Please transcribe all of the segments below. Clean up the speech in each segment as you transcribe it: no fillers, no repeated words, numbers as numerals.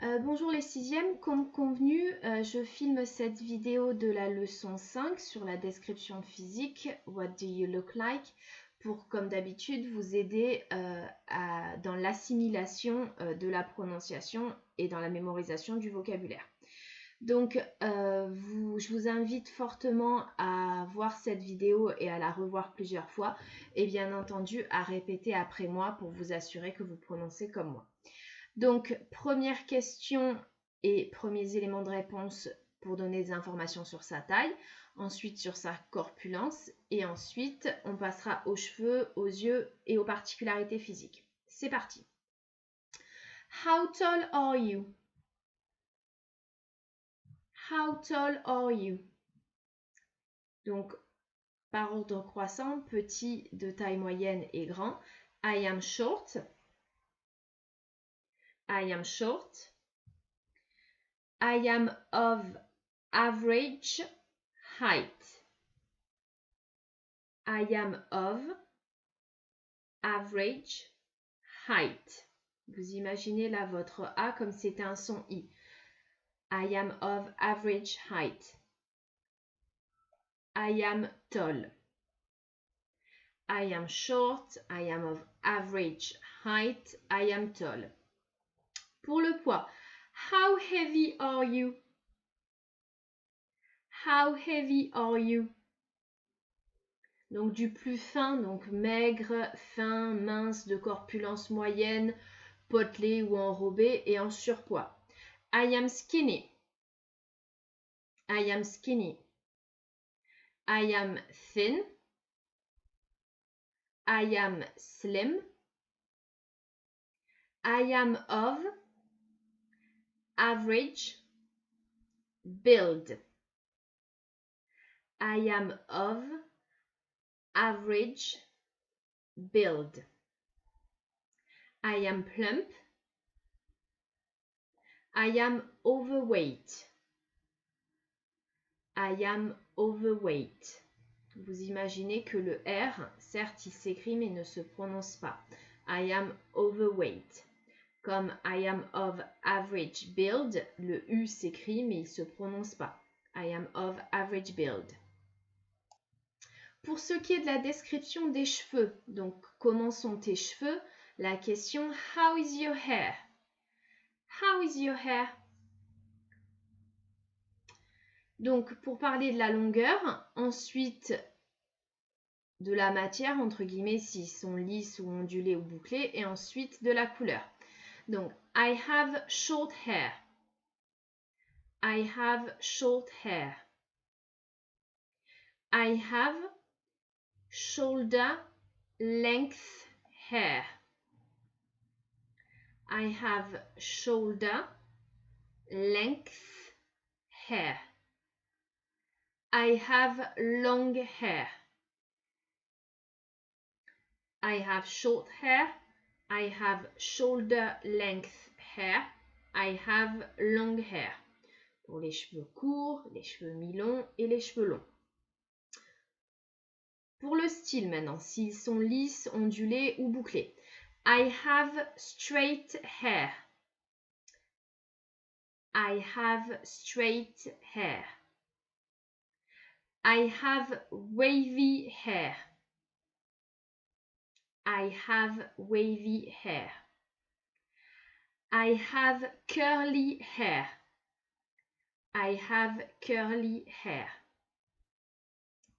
Bonjour les sixièmes, comme convenu, je filme cette vidéo de la leçon 5 sur la description physique, What do you look like, pour comme d'habitude vous aider dans l'assimilation de la prononciation et dans la mémorisation du vocabulaire. Donc je vous invite fortement à voir cette vidéo et à la revoir plusieurs fois et bien entendu à répéter après moi pour vous assurer que vous prononcez comme moi. Donc, première question et premiers éléments de réponse pour donner des informations sur sa taille, ensuite sur sa corpulence, et ensuite on passera aux cheveux, aux yeux et aux particularités physiques. C'est parti. How tall are you? How tall are you? Donc, par ordre croissant, petit, de taille moyenne et grand. I am short. I am short. I am of average height. I am of average height. Vous imaginez là votre A comme si c'était un son I. I am of average height. I am tall. I am short. I am of average height. I am tall. Pour le poids, how heavy are you? How heavy are you? Donc du plus fin, donc maigre, fin, mince, de corpulence moyenne, potelé ou enrobé et en surpoids. I am skinny. I am skinny. I am thin. I am slim. I am of average build. I am of average build. I am plump. I am overweight. I am overweight. Vous imaginez que le R, certes, il s'écrit mais ne se prononce pas. I am overweight. Comme I am of average build, le U s'écrit mais il ne se prononce pas. I am of average build. Pour ce qui est de la description des cheveux, donc comment sont tes cheveux, la question how is your hair? How is your hair? Donc pour parler de la longueur, ensuite de la matière, entre guillemets, s'ils sont lisses ou ondulés ou bouclés, et ensuite de la couleur. Donc, I have short hair. I have short hair. I have shoulder length hair. I have shoulder length hair. I have long hair. I have short hair. I have shoulder length hair. I have long hair. Pour les cheveux courts, les cheveux mi-longs et les cheveux longs. Pour le style maintenant, s'ils sont lisses, ondulés ou bouclés. I have straight hair. I have straight hair. I have wavy hair. I have wavy hair. I have curly hair. I have curly hair.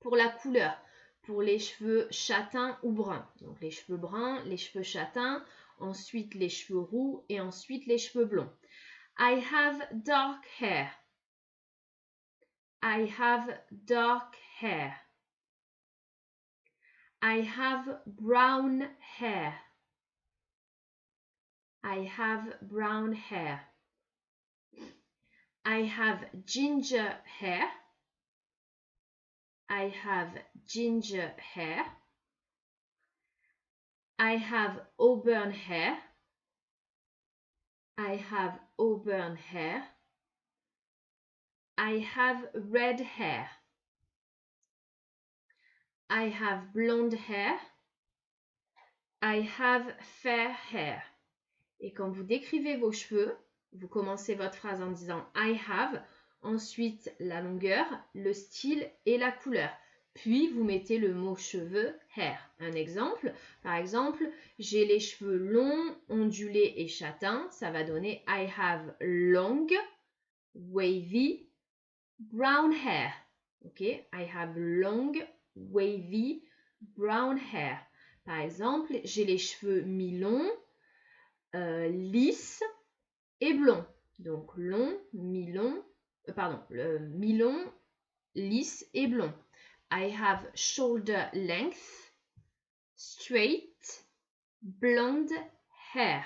Pour la couleur, pour les cheveux châtains ou bruns. Donc les cheveux bruns, les cheveux châtains, ensuite les cheveux roux et ensuite les cheveux blonds. I have dark hair. I have dark hair. I have brown hair. I have brown hair. I have ginger hair. I have ginger hair. I have auburn hair. I have auburn hair. I have red hair. I have blonde hair. I have fair hair. Et quand vous décrivez vos cheveux, vous commencez votre phrase en disant I have, ensuite la longueur, le style et la couleur. Puis, vous mettez le mot cheveux, hair. Un exemple, par exemple, j'ai les cheveux longs, ondulés et châtains. Ça va donner I have long, wavy, brown hair. Ok, I have long, wavy, brown hair. Par exemple, j'ai les cheveux mi-longs, lisses et blonds. Donc, long, mi-long, mi-long, lisse et blond. I have shoulder length, straight, blonde hair.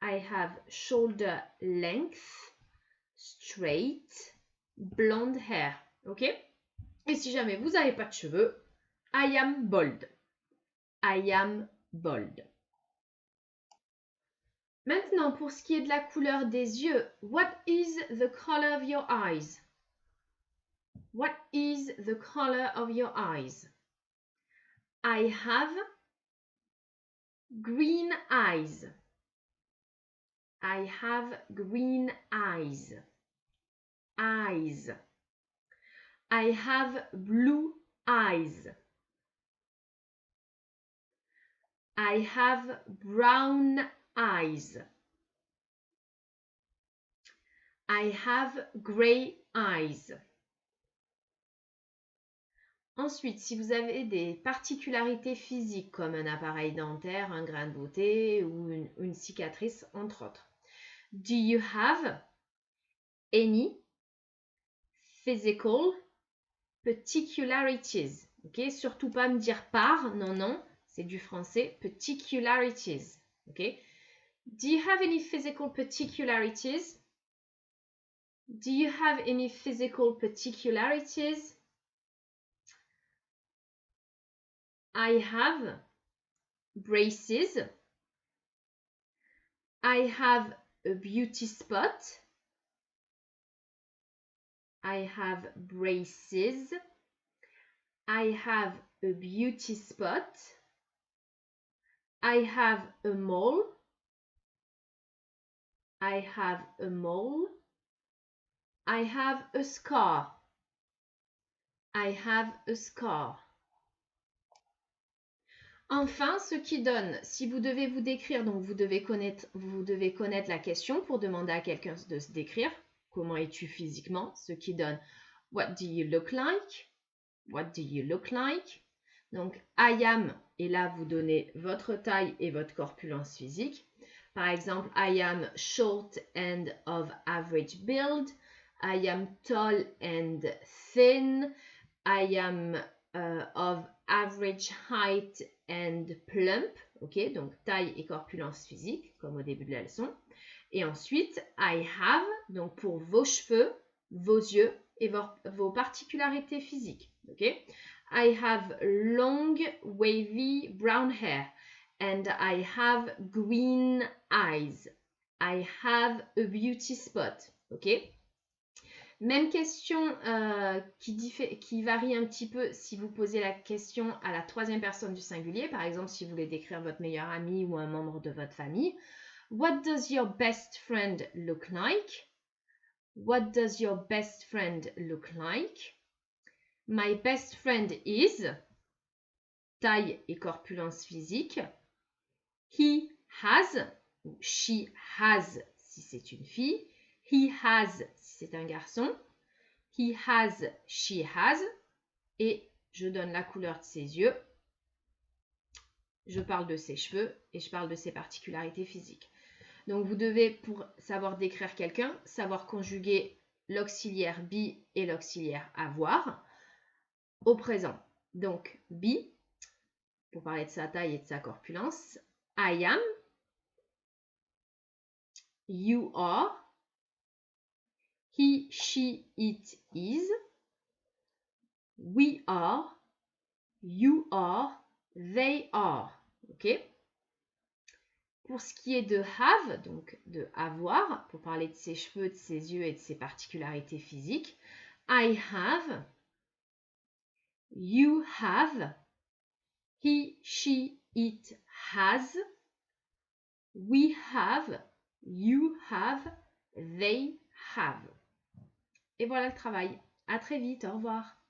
I have shoulder length, straight, blonde hair. Ok? Et si jamais vous n'avez pas de cheveux, I am bald. I am bald. Maintenant, pour ce qui est de la couleur des yeux, what is the color of your eyes? What is the color of your eyes? I have green eyes. I have green eyes. Eyes. I have blue eyes. I have brown eyes. I have gray eyes. Ensuite, si vous avez des particularités physiques comme un appareil dentaire, un grain de beauté ou une cicatrice, entre autres. Do you have any physical particularities? Ok, surtout pas me dire par, non, non, c'est du français, particularities. Ok, do you have any physical particularities? Do you have any physical particularities? I have braces. I have a beauty spot. I have braces. I have a beauty spot. I have a mole. I have a mole. I have a scar. I have a scar. Enfin, ce qui donne, si vous devez vous décrire, donc vous devez connaître la question pour demander à quelqu'un de se décrire. Comment es-tu physiquement? Ce qui donne What do you look like? What do you look like? Donc, I am, et là, vous donnez votre taille et votre corpulence physique. Par exemple, I am short and of average build. I am tall and thin. I am of average height and plump. Ok, donc taille et corpulence physique, comme au début de la leçon. Et ensuite, I have, donc pour vos cheveux, vos yeux et vos particularités physiques. Ok, I have long, wavy, brown hair. And I have green eyes. I have a beauty spot. Ok. Même question qui varie un petit peu si vous posez la question à la troisième personne du singulier. Par exemple, si vous voulez décrire votre meilleur ami ou un membre de votre famille. What does your best friend look like? What does your best friend look like? My best friend is, taille et corpulence physique. He has, ou she has si c'est une fille. He has si c'est un garçon. He has, she has. Et je donne la couleur de ses yeux. Je parle de ses cheveux et je parle de ses particularités physiques. Donc vous devez, pour savoir décrire quelqu'un, savoir conjuguer l'auxiliaire be et l'auxiliaire avoir au présent. Donc be, pour parler de sa taille et de sa corpulence. I am. You are. He, she, it is. We are. You are. They are. Ok? Pour ce qui est de have, donc de avoir, pour parler de ses cheveux, de ses yeux et de ses particularités physiques, I have. You have. He, she, it has. We have. You have. They have. Et voilà le travail. À très vite, au revoir.